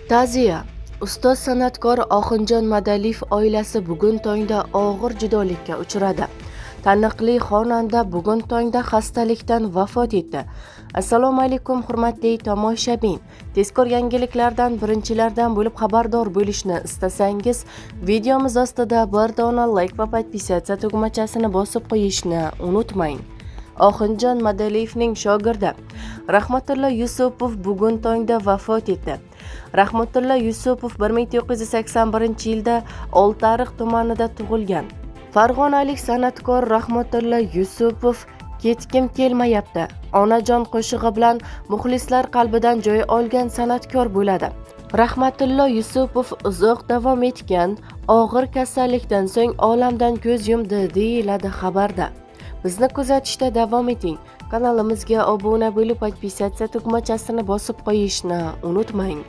Ta'ziya. Ustoz san'atkor Oxunjon Madaliyev oilasi bugun tongda og'ir judolikka uchradi. Taniqli xonanda bugun tongda xastalikdan vafot etdi. Assalomu alaykum hurmatli tomoshabin. Tezkor yangiliklardan birinchilardan bo'lib xabardor bo'lishni istasangiz, videomiz ostida bir dona like va podpisatsiya tugmachasini bosib qo'yishni unutmang. Oxunjon Madaliyevning shogirdi Rahmatullo Yusupov bugun tongda vafot etdi. Rahmatullo Yusupov 1981-yilda Oltiariq tumanida tug'ilgan. Farg'onalik san'atkor Rahmatullo Yusupov "Ketgim kelmayapti" onajon qo'shig'i bilan muxlislar qalbidan joy olgan san'atkor bo'ladi. Rahmatullo Yusupov uzoq davom etgan og'ir kasallikdan so'ng olamdan ko'z yumdi, deyiladi xabarda. Bizni kuzatishda davom eting. Kanalimizga obuna bo'lib, podpisatsiya tugmachasini bosib qo'yishni unutmang.